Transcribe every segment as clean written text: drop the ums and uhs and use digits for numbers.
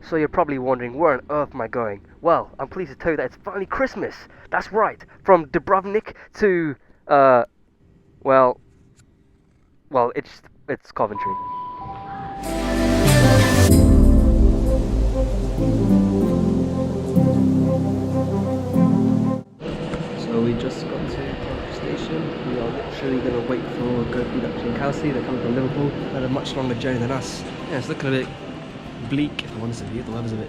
So you're probably wondering, where on earth am I going? Well, I'm pleased to tell you that it's finally Christmas. That's right, from Dubrovnik to, well, it's Coventry. So we just got to the station. We are literally going to wait for GoPro and Kelsey. They're coming from Liverpool. They had a much longer journey than us. Yeah, it's looking a bit bleak, if I'm honest with you. The weather's a bit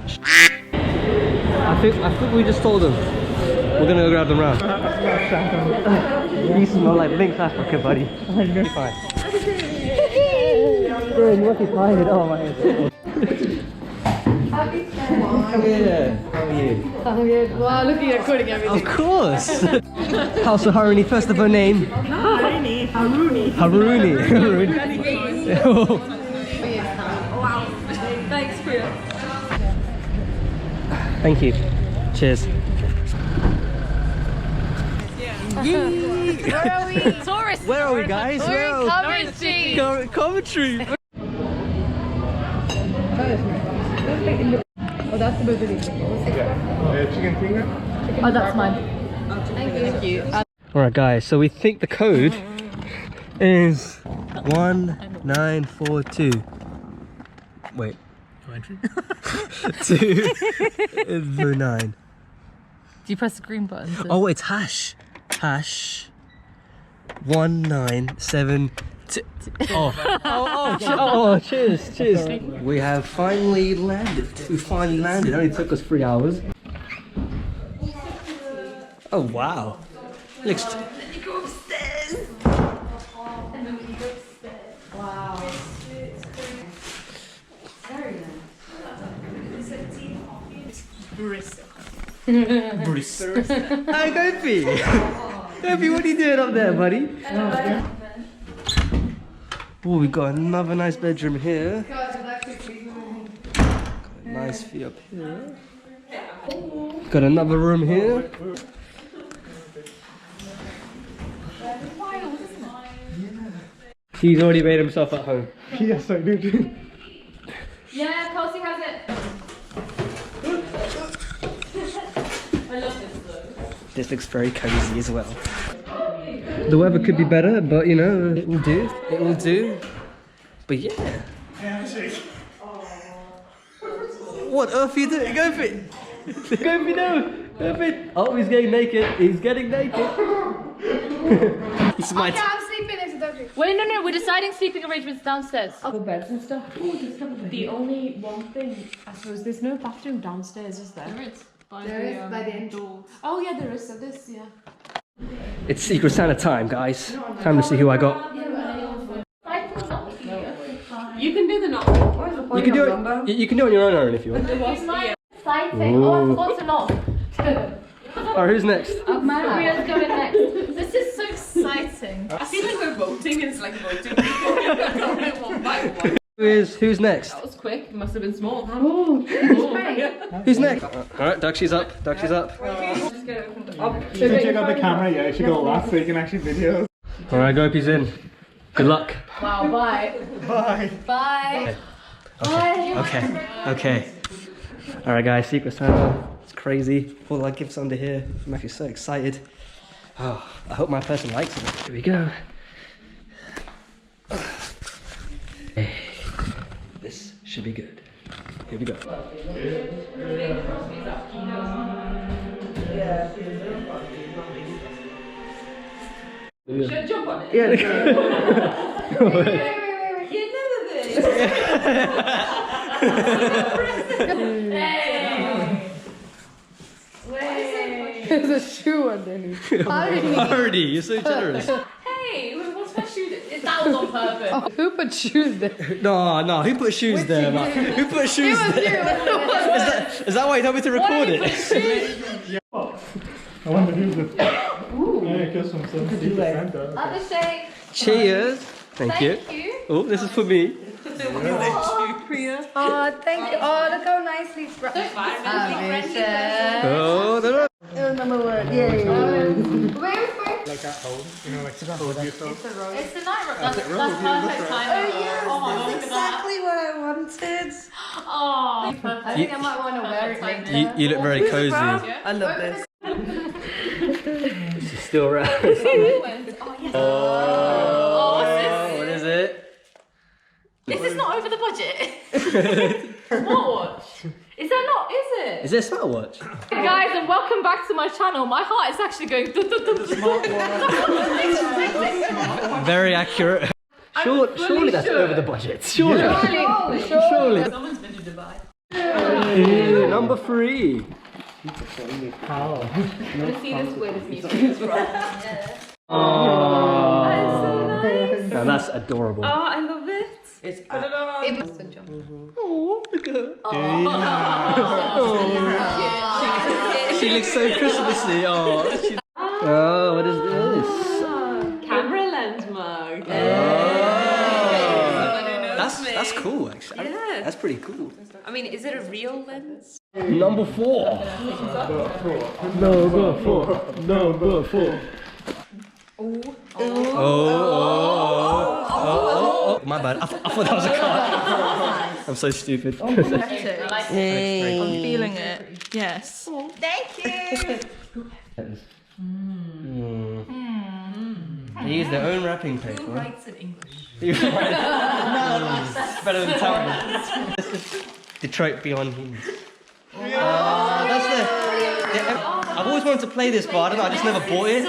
I think we just told them we're going to go grab them round. You smell like Lynx Africa, buddy. You'll be fine. Bro, you must be fine. Oh my god. Come here. How are you? I'm good. Wow, looking at recording everything. Of course. House of Haruni, first of her name. Haruni. Haruni. Haruni. Wow. Thanks, Priya. Thank you. Cheers. Where are we? Tourists. Where are we, guys? We're in Coventry. Coventry. Oh, that's the movie. Chicken finger? Oh, that's mine. Thank you. Alright guys, so we think the code is 1942. Wait. Commentary? 209. Do you press the green button? Oh, it's hash. Hash 1972. Oh, cheers. We have finally landed. It only took us 3 hours. Oh wow. Looks. And then you go upstairs. Wow. Very nice. Bristol. Hi, Gopi. Gopi, what are you doing up there, buddy? Oh, we got another nice bedroom here. Got a nice view up here. Got another room here. He's already made himself at home. Yes, I did. Yeah, Kelsey has it. I love this though. This looks very cozy as well. The weather could be better, but you know, it will do. It will do. But yeah. What earth are you doing? Go for it! Go for it, no! Go for it! Oh, he's getting naked. He's getting naked. It's my I'm sleeping in the Wait, no, we're deciding sleeping arrangements downstairs. For beds and stuff. The only one thing, I suppose, there's no bathroom downstairs, is there? There is. By the end door. Oh yeah, there is. So this, yeah. It's Secret Santa time, guys. Time to see who I got. You can do the knock. You can do it. You can do it on your own, Aaron, if you want. Exciting. Oh, I forgot to knock. Alright, who's next? Maria's going next. This is so exciting. I feel like we're voting. It's like voting. One by one. Who's next? That was quick. It must have been small. Oh, Who's next? Alright, Dakshi's up. Dakshi's up. You should check out the camera, yeah, you should go last so you can actually video. Alright, Gopi's in. Good luck. Wow, bye. Bye. Bye. Okay. Alright guys, Secret Santa. It's crazy. All our gifts under here. I'm actually so excited. Oh, I hope my person likes it. Here we go. This should be good. Here we go. Should I jump on it? Yeah. You know this. There's a shoe underneath. Hardy, you're so generous. Hey, what's my shoe? That was on purpose. Oh, who put shoes there? No, who put shoes there, man? Who put shoes there? Is that why you told me to record it? I wonder who's the... Ooh. Yeah, it goes from some Secret Santa. Okay. Have a shake. Cheers. Thank you. Oh, this is for me. Priya. Oh, thank you. Oh, look how nicely it's wrapped. Oh, no. Number one. Yay. Where's my... like at home, you know, like to hold yourself. It's the night room. That's room. perfect timing. Oh my god, That's look at that. exactly what I wanted. Oh, I think I might want to wear it later. You look very cozy. I love this. She's still around. Oh, yes. Oh, what's this? What is it? Is this not over the budget? Smartwatch? Is that not, is it? Is it a smartwatch? Hey guys, and welcome back to my channel. My heart is actually going Very accurate. Surely that's over the budget. Surely. Someone's been to Dubai. Number 3. How? I'm gonna see this where this music is from. Oh, now that's adorable. Oh, I love it. It's Put it on. it must have jumped. Oh, look at her. She looks so Christmassy. Oh, what is this? Camera lens mug. That's cool actually. Yeah. That's pretty cool. I mean, is it a real lens? Number 4. Number 4. Number 4. Oh, my bad. I thought that was a card. I'm so stupid. Hey. I'm feeling it. Yes. Thank you. They use their own wrapping paper. Who writes in English? Better than Talbot. Detroit Beyond Humans. That's the. I've always wanted to play this, but I don't know. I just never bought it.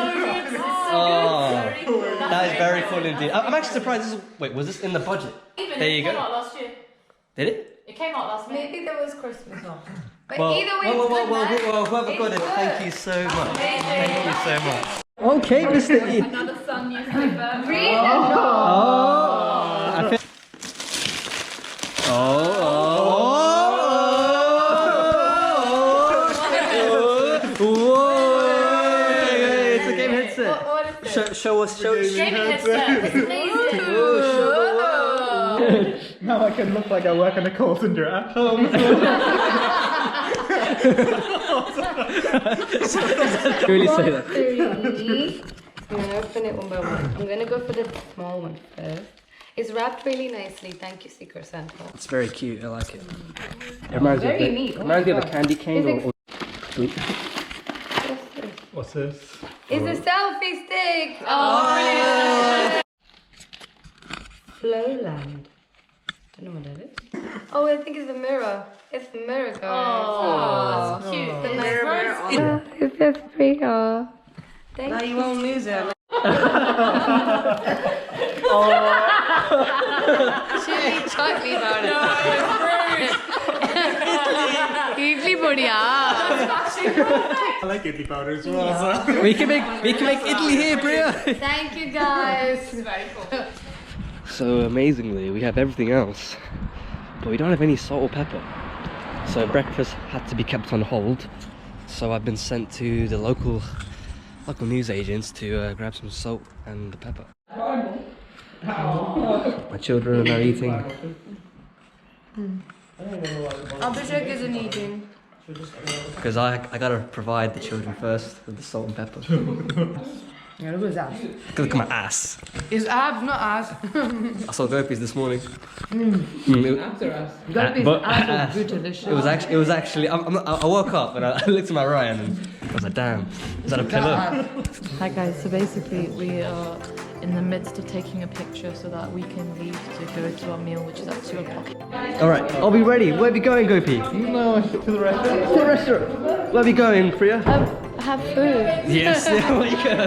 That is very cool indeed. I'm actually surprised. Wait, was this in the budget? There you go. It came out last year. Did it? It came out last year. Maybe that was Christmas off. But Well, either way, it's good, man. whoever got it, thank you so much. Thank you so much. Okay, Mr. E. Another Sun newspaper. Read it. It's a game headset. What is it? Show us. Gaming headset. It's amazing. Now I can look like I work in a call center at home. Really say that. 3. I'm gonna open it one by one. I'm gonna go for the small one first. It's wrapped really nicely. Thank you, Secret Santa. It's very cute. I like it. It reminds me of Very neat. reminds me of a candy cane Is or sweet. What's this? It's a selfie stick. Oh, Flowland. Don't know what that is. Oh, I think it's a mirror. It's a mirror, guys. Oh, that's cute. The mirror. It's just pretty. Thank you. You won't lose it. Should be chocolate about it. Idli That's buddiya. actually perfect. I like idli powder as well. So. We can make idli here, Bria. Thank you, guys. It's very cool. So amazingly, we have everything else, but we don't have any salt or pepper. So breakfast had to be kept on hold. So I've been sent to the local newsagents to grab some salt and the pepper. My children are now eating. Abhishek isn't eating. Because I gotta provide the children first with the salt and pepper. Yeah, look at his ass. Look at my ass. His abs, not ass. I saw Gopi's this morning. After ass. Gopi's but- ass was delicious. It was actually. I woke up and I looked at my right and I was like, damn, is that a pillow? Hi guys, so basically we are in the midst of taking a picture so that we can leave to go to our meal, which is at 2 o'clock. All right, I'll be ready. Where are we going, Gopi? No, to the restaurant. To the restaurant. Where are we going, Priya? Have food. Yes, there we go.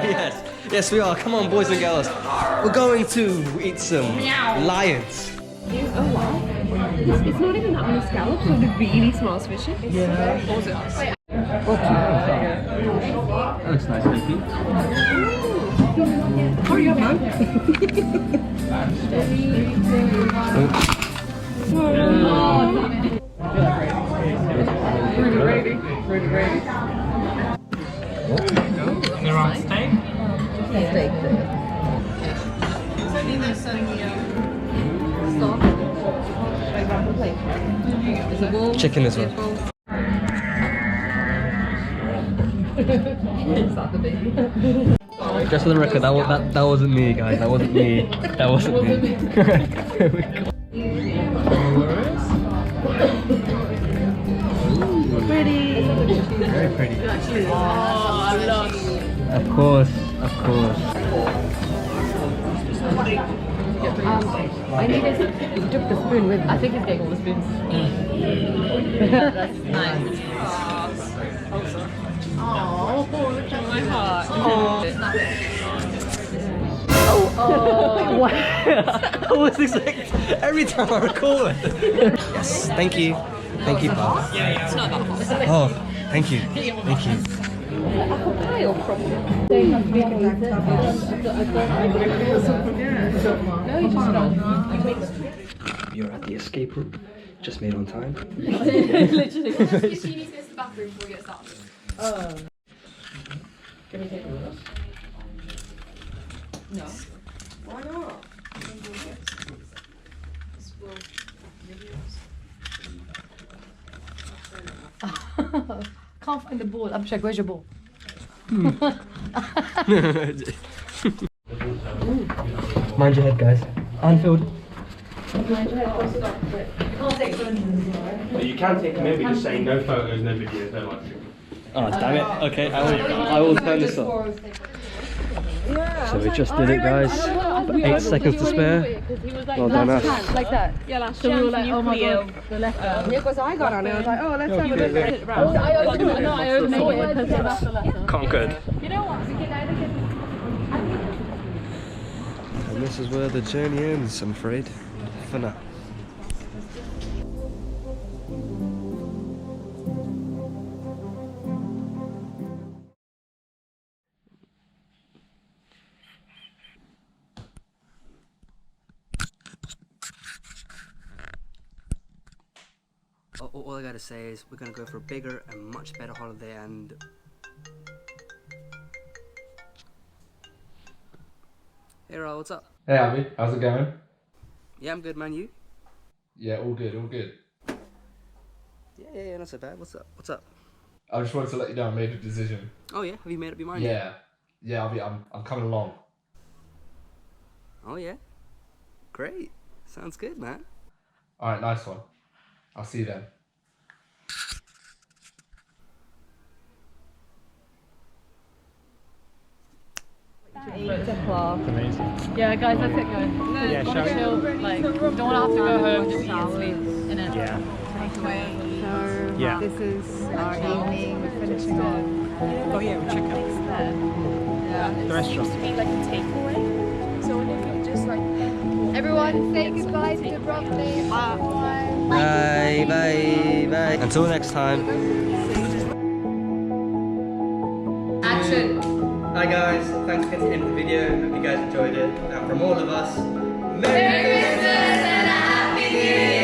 Yes, we are. Come on, boys and girls. We're going to eat some lions. Oh wow. It's not even that many scallops, so the really small fishes. Yeah. What was it? That looks nice, Gopi. Hurry up, man. Pretty gravy. They're on steak? Steak. Chicken as well. Is that the baby? Just for the record, that wasn't me, guys. That wasn't me. That wasn't me. Pretty. Very pretty. Oh, lush. Of course, of course. I need to dip the spoon with. I think he's getting all the spoons. That's nice. Oh, look at my heart. Oh, what? I was expecting every time I record. Yes, thank you. Thank you, Bob. Yeah, it's not that hot. Oh, thank you. Thank you. You're at the escape room. Just made on time. Literally. You need to go to the bathroom before we get started. Can we take one of us? No. Why not? Can't find the ball. Abhishek, where's your ball? Mind your head, guys. Anfield. You can take them in, but just saying no photos, no videos, no live stream. Oh, damn it. Okay, I will turn this off. So we just did it, guys. 8 seconds to spare. Well done, us. Like that. Yeah, last So we chance were like, oh my god, the left arm. Yeah, because I got on it. I was like, oh, let's have a look at it. I opened it because it was the left arm. Conquered. You know what? We can either get. And this is where the journey ends, I'm afraid. For now. All I gotta say is we're gonna go for a bigger and much better holiday, and hey Raul, what's up? Hey Abby, how's it going? Yeah, I'm good, man. You? Yeah, all good, all good. Yeah, not so bad. What's up? What's up? I just wanted to let you know I made a decision. Oh yeah, have you made up your mind yet? Yeah, I'm coming along. Oh yeah, great. Sounds good, man. All right, nice one. I'll see you then. Amazing. Yeah, guys, let's get going. Yeah, shall we? Chill, like, don't want to have to go home, just eat and sleep. Innit? Yeah. So Yeah. this is our evening. We're finishing off. Oh yeah, we check out the restaurant. Everyone, say goodbye to the broccoli. Bye, bye, bye. Until next time. Action. Hi guys, thanks for getting to the end of the video. Hope you guys enjoyed it. And from all of us, Merry Christmas and a Happy New Year.